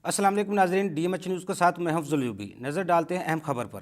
السلام علیکم ناظرین، ڈی ایم ایچ نیوز کے ساتھ میں حفظ العیوبی نظر ڈالتے ہیں اہم خبر پر۔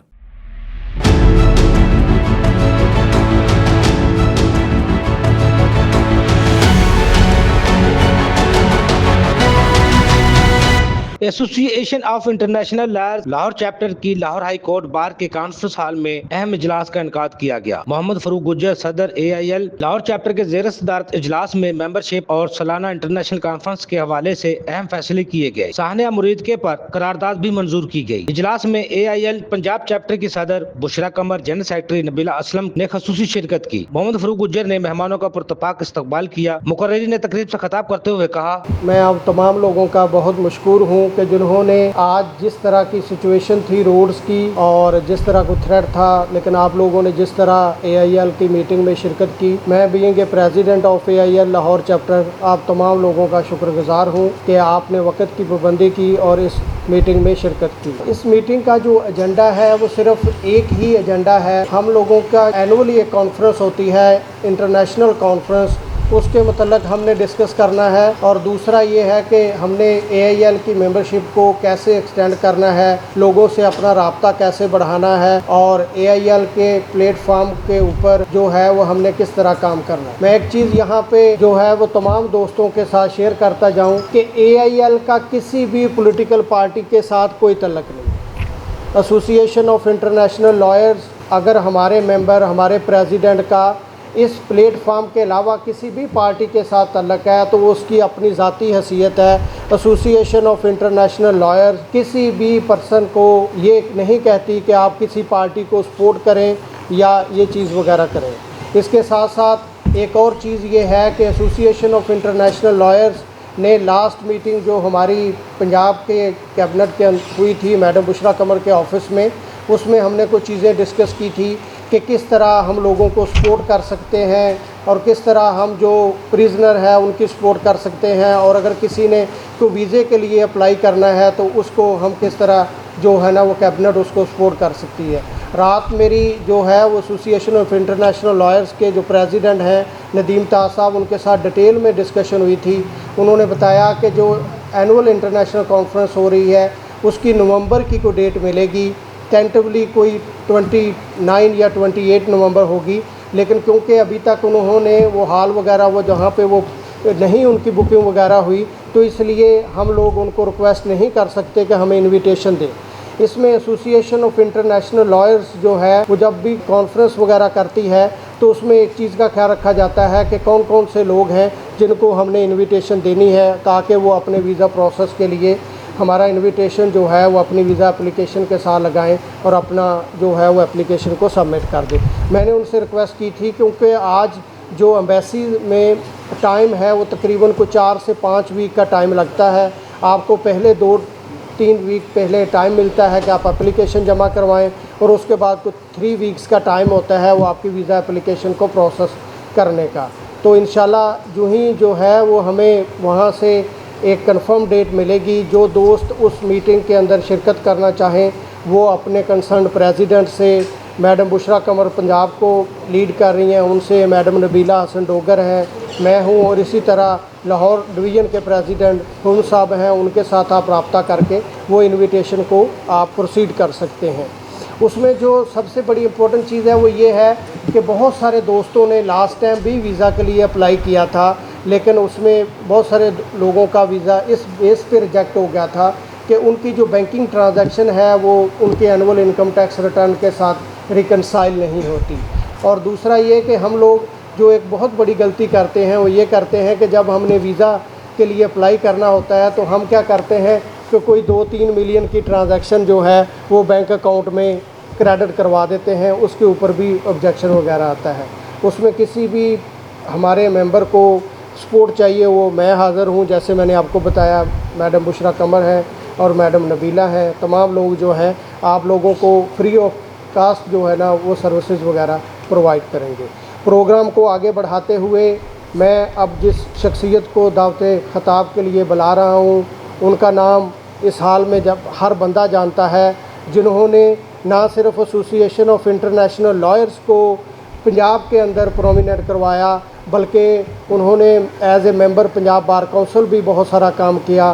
ایسوسی ایشن of international lawyers Lahore chapter کی لاہور ہائی کورٹ بار کے کانفرنس ہال میں اہم اجلاس کا انعقاد کیا گیا۔ محمد فاروق گجر صدر AIL لاہور چیپٹر کے زیر صدارت اجلاس میں ممبرشپ اور سالانہ انٹرنیشنل کانفرنس کے حوالے سے اہم فیصلے کیے گئے۔ سانحہ مریدکے پر قرارداد بھی منظور کی گئی۔ اجلاس میں AIL پنجاب چیپٹر کی صدر بشرا قمر، جنرل سیکرٹری نبیلہ اسلم نے خصوصی شرکت کی۔ محمد فاروق گجر نے مہمانوں کا پرتپاک استقبال کیا۔ مقررین نے تقریب سے خطاب کرتے ہوئے کہا، میں آپ تمام لوگوں کا بہت مشکور ہوں کہ جنہوں نے آج جس طرح کی سچویشن تھی روڈز کی اور جس طرح کو تھریٹ تھا، لیکن آپ لوگوں نے جس طرح AIL کی میٹنگ میں شرکت کی۔ میں being a president of AIL Lahore chapter آپ تمام لوگوں کا شکر گزار ہوں کہ آپ نے وقت کی پابندی کی اور اس میٹنگ میں شرکت کی۔ اس میٹنگ کا جو ایجنڈا ہے وہ صرف ایک ہی ایجنڈا ہے۔ ہم لوگوں کا اینولی ایک کانفرنس ہوتی ہے، انٹرنیشنل کانفرنس، اس کے متعلق ہم نے ڈسکس کرنا ہے، اور دوسرا یہ ہے کہ ہم نے AIL کی ممبرشپ کو کیسے ایکسٹینڈ کرنا ہے، لوگوں سے اپنا رابطہ کیسے بڑھانا ہے، اور AIL کے پلیٹ فارم کے اوپر جو ہے وہ ہم نے کس طرح کام کرنا ہے۔ میں ایک چیز یہاں پہ جو ہے وہ تمام دوستوں کے ساتھ شیئر کرتا جاؤں کہ AIL کا کسی بھی پولیٹیکل پارٹی کے ساتھ کوئی تعلق نہیں۔ ایسوسی ایشن آف انٹرنیشنل لائرز اگر ہمارے ممبر، ہمارے پریزیڈنٹ کا اس پلیٹ فارم کے علاوہ کسی بھی پارٹی کے ساتھ تعلق ہے تو اس کی اپنی ذاتی حیثیت ہے۔ ایسوسی ایشن آف انٹرنیشنل لائرز کسی بھی پرسن کو یہ نہیں کہتی کہ آپ کسی پارٹی کو سپورٹ کریں یا یہ چیز وغیرہ کریں۔ اس کے ساتھ ساتھ ایک اور چیز یہ ہے کہ ایسوسی ایشن آف انٹرنیشنل لائرز نے لاسٹ میٹنگ جو ہماری پنجاب کے کیبنٹ کے ہوئی تھی میڈم بشرا قمر کے آفس میں، اس میں ہم نے کچھ چیزیں ڈسکس کی تھی کہ کس طرح ہم لوگوں کو سپورٹ کر سکتے ہیں اور کس طرح ہم جو پریزنر ہے ان کی سپورٹ کر سکتے ہیں، اور اگر کسی نے کوئی ویزے کے لیے اپلائی کرنا ہے تو اس کو ہم کس طرح جو ہے نا وہ کیبنٹ اس کو سپورٹ کر سکتی ہے۔ رات میری جو ہے وہ ایسوسی ایشن آف انٹرنیشنل لائرز کے جو پریزیڈنٹ ہیں ندیم طاہر صاحب، ان کے ساتھ ڈیٹیل میں ڈسکشن ہوئی تھی۔ انہوں نے بتایا کہ جو اینول انٹرنیشنل کانفرنس ہو رہی ہے اس کی نومبر کی کوئی ڈیٹ ملے گی، ٹینٹیولی کوئی 29 یا 28 نومبر ہوگی، لیکن کیونکہ ابھی تک انہوں نے وہ ہال وغیرہ وہ جہاں پہ وہ نہیں ان کی بکنگ وغیرہ ہوئی، تو اس لیے ہم لوگ ان کو ریکویسٹ نہیں کر سکتے کہ ہمیں انویٹیشن دیں۔ اس میں ایسوسی ایشن آف انٹرنیشنل لائرز جو ہے وہ جب بھی کانفرنس وغیرہ کرتی ہے تو اس میں ایک چیز کا خیال رکھا جاتا ہے کہ کون کون سے لوگ ہیں جن کو ہم نے انویٹیشن دینی ہے، تاکہ وہ اپنے ویزا پروسیس کے لیے ہمارا انویٹیشن جو ہے وہ اپنی ویزا اپلیکیشن کے ساتھ لگائیں اور اپنا جو ہے وہ اپلیکیشن کو سبمٹ کر دیں۔ میں نے ان سے ریکویسٹ کی تھی کیونکہ آج جو ایمبیسی میں ٹائم ہے وہ تقریباً کو 4 سے 5 ویک کا ٹائم لگتا ہے۔ آپ کو پہلے 2-3 ویک پہلے ٹائم ملتا ہے کہ آپ اپلیکیشن جمع کروائیں، اور اس کے بعد کچھ 3 ویکس کا ٹائم ہوتا ہے وہ آپ کی ویزا اپلیکیشن کو پروسیس کرنے کا۔ تو انشاءاللہ جو ہی جو ہے وہ ہمیں وہاں سے ایک کنفرم ڈیٹ ملے گی۔ جو دوست اس میٹنگ کے اندر شرکت کرنا چاہیں وہ اپنے کنسرنڈ پریزیڈنٹ سے، میڈم بشرا قمر پنجاب کو لیڈ کر رہی ہیں، ان سے میڈم نبیلہ حسن ڈوگر ہیں، میں ہوں، اور اسی طرح لاہور ڈویژن کے پریزیڈنٹ ہم صاحب ہیں، ان کے ساتھ آپ رابطہ کر کے وہ انویٹیشن کو آپ پروسیڈ کر سکتے ہیں۔ اس میں جو سب سے بڑی امپورٹنٹ چیز ہے وہ یہ ہے کہ بہت سارے دوستوں نے لاسٹ ٹائم بھی ویزا کے لیے اپلائی کیا تھا، لیکن اس میں بہت سارے لوگوں کا ویزا اس بیس پہ ریجیکٹ ہو گیا تھا کہ ان کی جو بینکنگ ٹرانزیکشن ہے وہ ان کے اینول انکم ٹیکس ریٹرن کے ساتھ ریکنسائل نہیں ہوتی۔ اور دوسرا یہ کہ ہم لوگ جو ایک بہت بڑی غلطی کرتے ہیں وہ یہ کرتے ہیں کہ جب ہم نے ویزا کے لیے اپلائی کرنا ہوتا ہے تو ہم کیا کرتے ہیں کہ کوئی 2-3 ملین کی ٹرانزیکشن جو ہے وہ بینک اکاؤنٹ میں کریڈٹ کروا دیتے ہیں، اس کے اوپر بھی آبجیکشن وغیرہ آتا ہے۔ اس میں کسی بھی ہمارے ممبر کو سپورٹ چاہیے وہ میں حاضر ہوں، جیسے میں نے آپ کو بتایا میڈم بشرا قمر ہے اور میڈم نبیلہ ہے، تمام لوگ جو ہیں آپ لوگوں کو فری آف کاسٹ جو ہے نا وہ سروسز وغیرہ پرووائڈ کریں گے۔ پروگرام کو آگے بڑھاتے ہوئے میں اب جس شخصیت کو دعوت خطاب کے لیے بلا رہا ہوں ان کا نام اس حال میں جب ہر بندہ جانتا ہے، جنہوں نے نہ صرف ایسوسی ایشن آف انٹرنیشنل لائرز کو پنجاب کے اندر پرومیننٹ کروایا، بلکہ انہوں نے as a member Punjab bar council بھی بہت سارا کام کیا،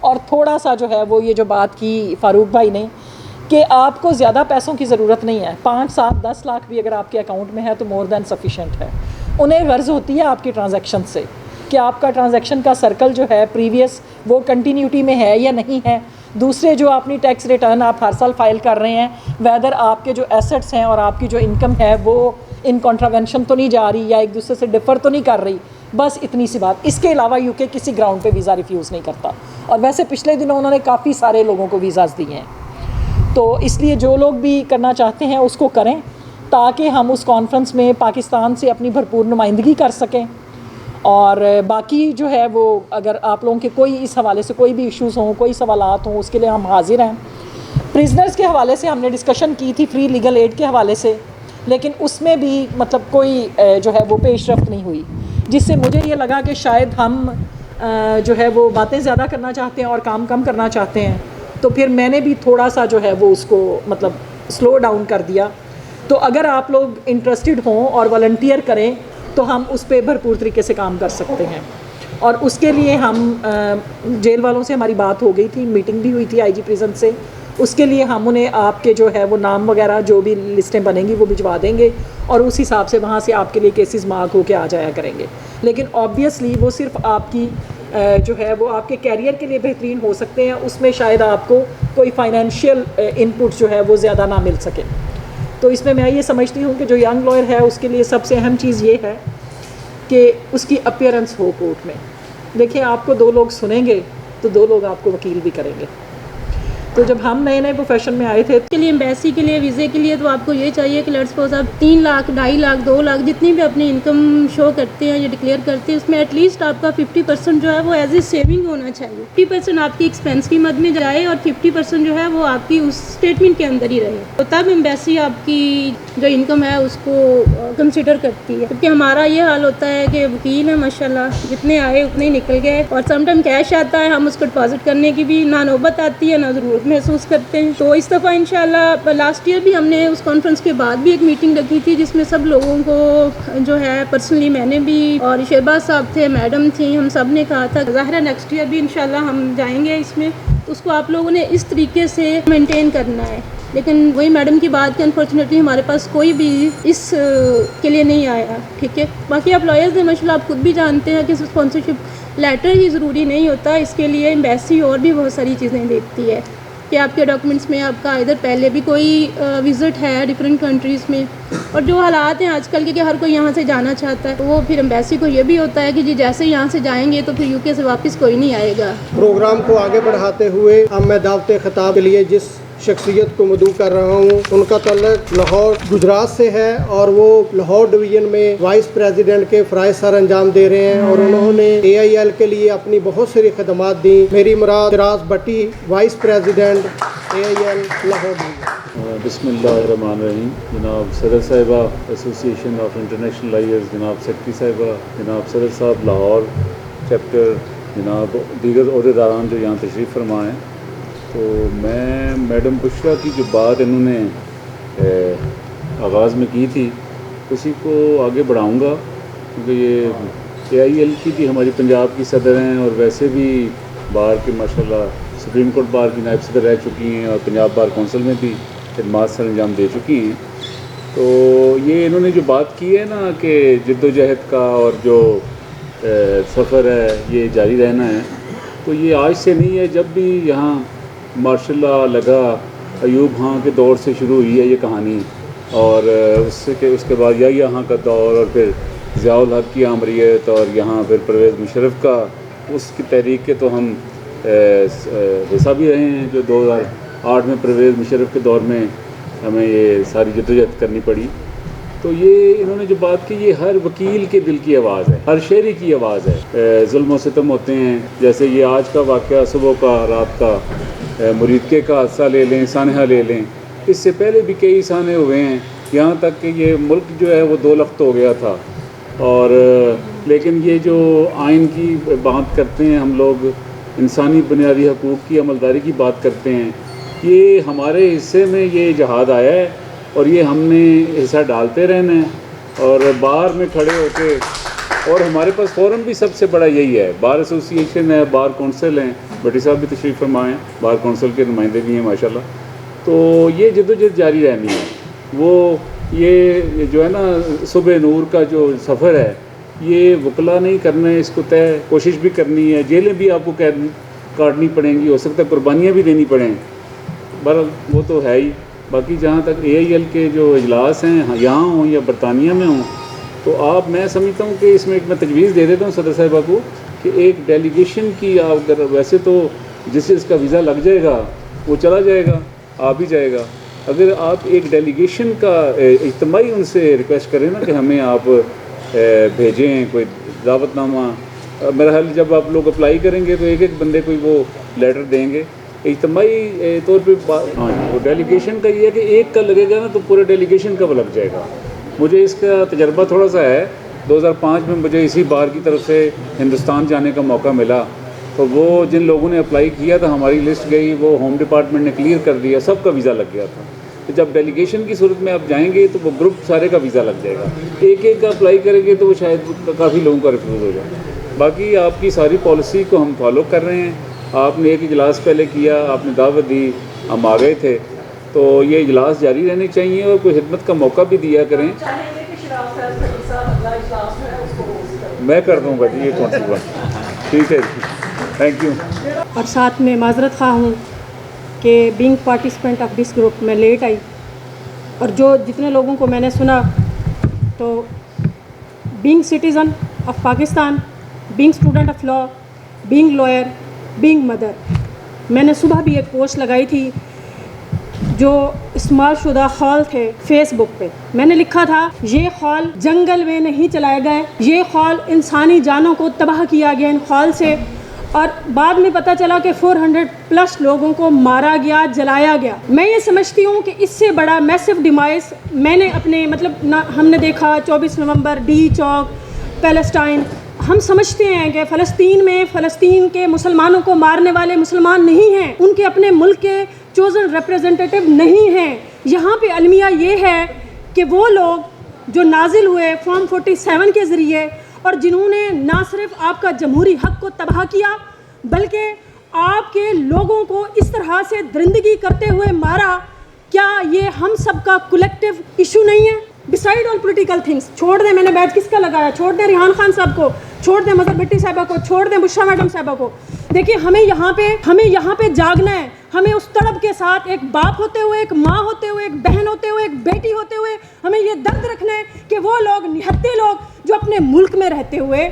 اور تھوڑا سا جو ہے وہ یہ جو بات کی فاروق بھائی نے کہ آپ کو زیادہ پیسوں کی ضرورت نہیں ہے, 5, 7, 10 لاکھ بھی اگر آپ کے اکاؤنٹ میں ہے تو مور دین سفیشینٹ ہے. انہیں غرض ہوتی ہے آپ کی ٹرانزیکشن سے کہ آپ کا ٹرانزیکشن کا سرکل جو ہے پریویس وہ کنٹینیوٹی میں ہے یا نہیں ہے. دوسرے جو اپنی ٹیکس ریٹرن آپ ہر سال فائل کر رہے ہیں, ویدر آپ کے جو ایسٹس ہیں اور آپ کی جو انکم ہے وہ ان کانٹراوینشن تو نہیں جا رہی یا ایک دوسرے سے ڈفر تو نہیں کر رہی. بس اتنی سی بات. اس کے علاوہ یو کے کسی گراؤنڈ پہ ویزا ریفیوز نہیں کرتا, اور ویسے پچھلے دنوں انہوں نے کافی سارے لوگوں کو ویزاز دیے ہیں. تو اس لیے جو لوگ بھی کرنا چاہتے ہیں اس کو کریں تاکہ ہم اس کانفرنس میں پاکستان سے اپنی بھرپور نمائندگی کر سکیں. اور باقی جو ہے وہ اگر آپ لوگوں کے کوئی اس حوالے سے کوئی بھی ایشوز ہوں, کوئی سوالات ہوں, اس کے لیے ہم حاضر ہیں. پریزنرز کے حوالے سے ہم نے ڈسکشن کی تھی فری لیگل ایڈ کے حوالے سے, لیکن اس میں بھی مطلب کوئی جو ہے وہ پیش رفت نہیں ہوئی, جس سے مجھے یہ لگا کہ شاید ہم جو ہے وہ باتیں زیادہ کرنا چاہتے ہیں اور کام کم کرنا چاہتے ہیں. تو پھر میں نے بھی تھوڑا سا جو ہے وہ اس کو مطلب سلو ڈاؤن کر دیا. تو اگر آپ لوگ انٹرسٹڈ ہوں اور والنٹیئر کریں تو ہم اس پہ بھرپور طریقے سے کام کر سکتے ہیں. اور اس کے لیے ہم جیل والوں سے ہماری بات ہو گئی تھی, میٹنگ بھی ہوئی تھی آئی جی پریزن سے. اس کے لیے ہم انہیں آپ کے جو ہے وہ نام وغیرہ جو بھی لسٹیں بنیں گی وہ بھجوا دیں گے, اور اس حساب سے وہاں سے آپ کے لیے کیسز مارک ہو کے آ جایا کریں گے. لیکن آبویسلی وہ صرف آپ کی جو ہے وہ آپ کے کیریئر کے لیے بہترین ہو سکتے ہیں, اس میں شاید آپ کو کوئی فائنینشیل ان پٹ جو ہے وہ زیادہ نہ مل سکے. تو اس میں یہ سمجھتی ہوں کہ جو ینگ لائر ہے اس کے لیے سب سے اہم چیز یہ ہے کہ اس کی اپیئرنس ہو کورٹ میں. دیکھیں آپ کو 2 لوگ سنیں گے تو 2 لوگ آپ کو وکیل بھی کریں گے. تو جب ہم نئے نئے پروفیشن میں آئے تھے کے لیے ایمبیسی کے لیے ویزے کے لیے تو آپ کو یہ چاہیے کہ لیٹس سپوز آپ 3 لاکھ 2.5 لاکھ 2 لاکھ جتنی بھی اپنی انکم شو کرتے ہیں یا ڈکلیئر کرتے ہیں اس میں ایٹ لیسٹ آپ کا 50% جو ہے وہ ایز اے سیونگ ہونا چاہیے. 50% آپ کی ایکسپینس کی مد میں جائے اور 50% جو ہے وہ آپ کی اس اسٹیٹمنٹ کے اندر ہی رہے. تو تب ایمبیسی آپ کی جو انکم ہے اس کو کنسیڈر کرتی ہے. کیونکہ ہمارا یہ حال ہوتا ہے کہ وکیل ہیں ماشاء اللہ, جتنے آئے اتنے ہی نکل گئے, اور سم ٹائم کیش آتا ہے, ہم اس کو ڈپازٹ کرنے کی بھی نہ نوبت آتی ہے نہ ضرورت محسوس کرتے ہیں. تو اس دفعہ انشاءاللہ لاسٹ ایئر بھی ہم نے اس کانفرنس کے بعد بھی ایک میٹنگ رکھی تھی جس میں سب لوگوں کو جو ہے پرسنلی میں نے بھی اور شہباز صاحب تھے, میڈم تھیں, ہم سب نے کہا تھا ظاہر ہے نیکسٹ ایئر بھی انشاءاللہ ہم جائیں گے اس میں. اس کو آپ لوگوں نے اس طریقے سے مینٹین کرنا ہے. لیکن وہی میڈم کی بات کہ انفارچونیٹلی ہمارے پاس کوئی بھی اس کے لیے نہیں آیا. ٹھیک ہے, باقی آپ لائرز ہیں ماشاء اللہ, آپ خود بھی جانتے ہیں کہ اسپانسرشپ لیٹر ہی ضروری نہیں ہوتا, اس کے لیے ایمبیسی اور بھی بہت ساری چیزیں دیکھتی ہے کہ آپ کے ڈاکومنٹس میں آپ کا ادھر پہلے بھی کوئی وزٹ ہے ڈفرینٹ کنٹریز میں, اور جو حالات ہیں آج کل کے کہ ہر کوئی یہاں سے جانا چاہتا ہے, تو وہ پھر ایمبیسی کو یہ بھی ہوتا ہے کہ جی جیسے یہاں سے جائیں گے تو پھر UK سے واپس کوئی نہیں آئے گا. پروگرام کو آگے بڑھاتے ہوئے اب میں دعوت خطاب کے لیے جس شخصیت کو مدعو کر رہا ہوں ان کا تعلق لاہور گجرات سے ہے, اور وہ لاہور ڈویژن میں وائس پریزیڈنٹ کے فرائض سر انجام دے رہے ہیں, اور انہوں نے AIL کے لیے اپنی بہت ساری خدمات دیں. میری Murad Faraz Butt, vice president AIL Lahore division. بسم اللہ الرحمن الرحیم. جناب صدر صاحبہ association of international lawyers, جناب سیکرٹری صاحبہ, جناب صدر صاحب لاہور چیپٹر, جناب دیگر عہدیداران جو یہاں تشریف فرما ہیں. تو میں میڈم بشرا کی جو بات انہوں نے آغاز میں کی تھی اسی کو آگے بڑھاؤں گا, کیونکہ یہ AIL کی بھی ہماری پنجاب کی صدر ہیں, اور ویسے بھی بار کے ماشاءاللہ سپریم کورٹ بار کی نائب صدر رہ چکی ہیں, اور پنجاب بار کونسل میں بھی خدمات سر انجام دے چکی ہیں. تو یہ انہوں نے جو بات کی ہے نا کہ جد و جہد کا اور جو سفر ہے یہ جاری رہنا ہے, تو یہ آج سے نہیں ہے. جب بھی یہاں ماشاء اللہ لگا ایوب خان کے دور سے شروع ہوئی ہے یہ کہانی, اور اس کے بعد یہاں کا دور, اور پھر ضیاء الحق کی آمریت, اور یہاں پھر پرویز مشرف کا, اس کی تحریک کے تو ہم حصہ بھی رہے ہیں, جو 2008 میں پرویز مشرف کے دور میں ہمیں یہ ساری جدوجہد کرنی پڑی. تو یہ انہوں نے جو بات کی یہ ہر وکیل کے دل کی آواز ہے, ہر شہری کی آواز ہے. ظلم و ستم ہوتے ہیں, جیسے یہ آج کا واقعہ, صبح کا, رات کا, مریدکے کا حادثہ لے لیں, سانحہ لے لیں, اس سے پہلے بھی کئی سانحے ہوئے ہیں, یہاں تک کہ یہ ملک جو ہے وہ 2 لخت ہو گیا تھا. اور لیکن یہ جو آئین کی بات کرتے ہیں ہم لوگ, انسانی بنیادی حقوق کی عملداری کی بات کرتے ہیں, یہ ہمارے حصے میں یہ جہاد آیا ہے, اور یہ ہم نے حصہ ڈالتے رہنا ہے. اور بار میں کھڑے ہو کے اور ہمارے پاس فورم بھی سب سے بڑا یہی ہے، بار ایسوسیشن ہے، بار کونسل ہیں، بٹی صاحب بھی تشریف فرما ہیں، بار کونسل کے نمائندے بھی ہیں ماشاءاللہ. تو یہ جدوجہد جاری رہنی ہے. وہ یہ جو ہے نا صبح نور کا جو سفر ہے یہ وکلا نہیں کرنا ہے، اس کو طے کوشش بھی کرنی ہے، جیلیں بھی آپ کو کاٹنی پڑیں گی، ہو سکتا ہے قربانیاں بھی دینی پڑیں. بہرحال وہ تو ہے ہی. باقی جہاں تک AIL کے جو اجلاس ہیں یہاں ہوں یا برطانیہ میں ہوں، تو میں سمجھتا ہوں کہ اس میں ایک میں تجویز دے دیتا ہوں صدر صاحبہ کو کہ ایک ڈیلیگیشن کی آپ اگر ویسے تو جس کا ویزا لگ جائے گا وہ چلا جائے گا، آ بھی جائے گا. اگر آپ ایک ڈیلیگیشن کا اجتماعی ان سے ریکویسٹ کریں نا کہ ہمیں آپ بھیجیں کوئی دعوت نامہ، میرا خیال جب آپ لوگ اپلائی کریں گے تو ایک ایک بندے کو وہ لیٹر دیں گے اجتماعی طور پہ. ہاں وہ ڈیلیگیشن کا یہ ہے کہ ایک کا لگے گا نا تو پورے ڈیلیگیشن کا وہ لگ جائے گا. مجھے اس کا تجربہ تھوڑا سا ہے. 2005 میں مجھے اسی بار کی طرف سے ہندوستان جانے کا موقع ملا، تو وہ جن لوگوں نے اپلائی کیا تھا ہماری لسٹ گئی، وہ ہوم ڈپارٹمنٹ نے کلیئر کر دیا، سب کا ویزا لگ گیا تھا. تو جب ڈیلیگیشن کی صورت میں آپ جائیں گے تو وہ گروپ سارے کا ویزا لگ جائے گا. ایک ایک کا اپلائی کریں گے تو وہ شاید کافی لوگوں کا ریفیوز ہو جائے. باقی آپ کی ساری پالیسی کو ہم فالو کر رہے ہیں. آپ نے ایک اجلاس پہلے کیا، آپ نے دعوت دی، ہم آ گئے تھے. تو یہ اجلاس جاری رہنے چاہیے اور کوئی خدمت کا موقع بھی دیا کریں. میں کر دوں گا جی یہ کون سی بات. ٹھیک ہے جی، تھینک یو. اور ساتھ میں معذرت خواہ ہوں کہ being participant of this group میں لیٹ آئی، اور جتنے لوگوں کو میں نے سنا تو being citizen of Pakistan, being student of law, being lawyer, being mother. میں نے صبح بھی ایک پوسٹ لگائی تھی جو استعمال شدہ خال تھے فیس بک پہ. میں نے لکھا تھا یہ خال جنگل میں نہیں چلائے گئے، یہ خال انسانی جانوں کو تباہ کیا گیا ان خال سے. اور بعد میں پتہ چلا کہ 400+ لوگوں کو مارا گیا، جلایا گیا. میں یہ سمجھتی ہوں کہ اس سے بڑا میسو ڈیمائز میں نے اپنے ہم نے دیکھا 24 نومبر ڈی چوک، پیلسٹائن. ہم سمجھتے ہیں کہ فلسطین کے مسلمانوں کو مارنے والے مسلمان نہیں ہیں، ان کے اپنے ملک کے چوزن ریپریزنٹیٹیو نہیں ہیں. یہاں پہ المیہ یہ ہے کہ وہ لوگ جو نازل ہوئے فارم 47 کے ذریعے اور جنہوں نے نہ صرف آپ کا جمہوری حق کو تباہ کیا بلکہ آپ کے لوگوں کو اس طرح سے درندگی کرتے ہوئے مارا، کیا یہ ہم سب کا کولیکٹیو ایشو نہیں ہے؟ Beside all political things. چھوڑ دیں میں نے بیچ کس کا لگایا، چھوڑ دیں ریحان خان صاحب کو، چھوڑ دیں مظہر بھٹی صاحبہ کو، چھوڑ دیں بشرا میڈم صاحبہ کو. دیکھیے ہمیں یہاں پہ جاگنا ہے. ہمیں اس تڑپ کے ساتھ ایک باپ ہوتے ہوئے، ایک ماں ہوتے ہوئے، ایک بہن ہوتے ہوئے، ایک بیٹی ہوتے ہوئے ہمیں یہ درد رکھنا ہے کہ وہ لوگ نہتے لوگ جو اپنے ملک میں رہتے ہوئے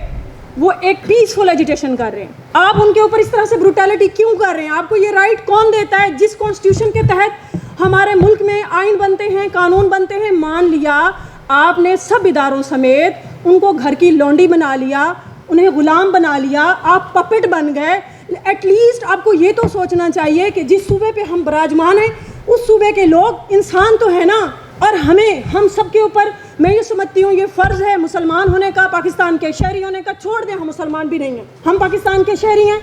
وہ ایک پیسفل ایجیٹیشن کر رہے ہیں، آپ ان کے اوپر اس طرح سے بروٹیلٹی کیوں کر رہے ہیں؟ آپ کو یہ رائٹ کون دیتا ہے جس کانسٹیٹیوشن کے تحت ہمارے ملک میں آئین بنتے ہیں، قانون بنتے ہیں؟ مان لیا آپ نے سب اداروں سمیت ان کو گھر کی لونڈی بنا لیا، انہیں غلام بنا لیا، آپ پپٹ بن گئے. ایٹ لیسٹ آپ کو یہ تو سوچنا چاہیے کہ جس صوبے پہ ہم براجمان ہیں اس صوبے کے لوگ انسان تو ہیں نا. اور ہم سب کے اوپر میں یہ سمجھتی ہوں یہ فرض ہے مسلمان ہونے کا، پاکستان کے شہری ہونے کا. چھوڑ دیں ہم مسلمان بھی نہیں ہیں، ہم پاکستان کے شہری ہیں،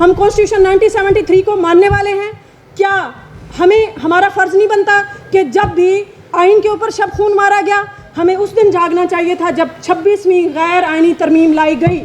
ہم کانسٹیٹیوشن 1973 کو ماننے والے ہیں. کیا ہمارا فرض نہیں بنتا کہ جب بھی آئین کے اوپر شب خون مارا گیا ہمیں اس دن جاگنا چاہیے تھا جب 26ویں غیر آئینی ترمیم لائی گئی؟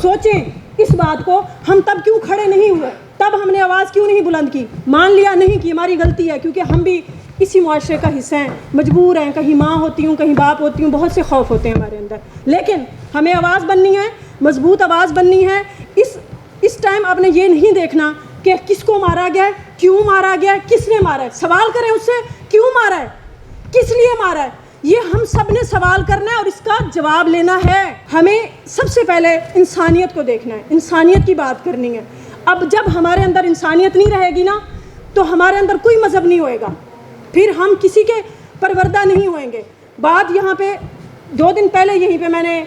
سوچیں اس بات کو. ہم تب کیوں کھڑے نہیں ہوئے؟ تب ہم نے آواز کیوں نہیں بلند کی؟ مان لیا نہیں کہ ہماری غلطی ہے کیونکہ ہم بھی اسی معاشرے کا حصہ ہیں، مجبور ہیں، کہیں ماں ہوتی ہوں کہیں باپ ہوتی ہوں، بہت سے خوف ہوتے ہیں ہمارے اندر. لیکن ہمیں آواز بننی ہے، مضبوط آواز بننی ہے. اس ٹائم آپ نے یہ نہیں دیکھنا کہ کس کو مارا گیا ہے، کیوں مارا گیا ہے، کس نے مارا ہے. سوال کریں اس سے کیوں مارا ہے، کس لیے مارا ہے. یہ ہم سب نے سوال کرنا ہے اور اس کا جواب لینا ہے. ہمیں سب سے پہلے انسانیت کو دیکھنا ہے، انسانیت کی بات کرنی ہے. اب جب ہمارے اندر انسانیت نہیں رہے گی نا تو ہمارے اندر کوئی مذہب نہیں ہوئے گا، پھر ہم کسی کے پروردہ نہیں ہوئیں گے. بات یہاں پہ 2 دن پہلے یہیں پہ میں نے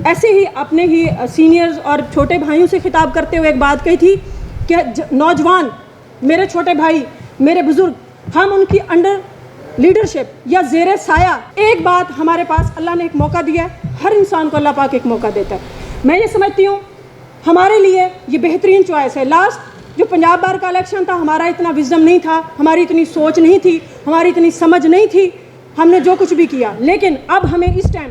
ایسے ہی اپنے ہی سینئرز اور چھوٹے بھائیوں سے خطاب کرتے ہوئے ایک بات کہی تھی کہ نوجوان، میرے چھوٹے بھائی، میرے بزرگ، ہم ان کی انڈر لیڈرشپ یا زیر سایہ ایک بات ہمارے پاس اللہ نے ایک موقع دیا ہے. ہر انسان کو اللہ پاک ایک موقع دیتا ہے. میں یہ سمجھتی ہوں ہمارے لیے یہ بہترین چوائس ہے. لاسٹ جو پنجاب بار کا الیکشن تھا ہمارا اتنا وزڈم نہیں تھا، ہماری اتنی سوچ نہیں تھی، ہماری اتنی سمجھ نہیں تھی، ہم نے جو کچھ بھی کیا. لیکن اب ہمیں اس ٹائم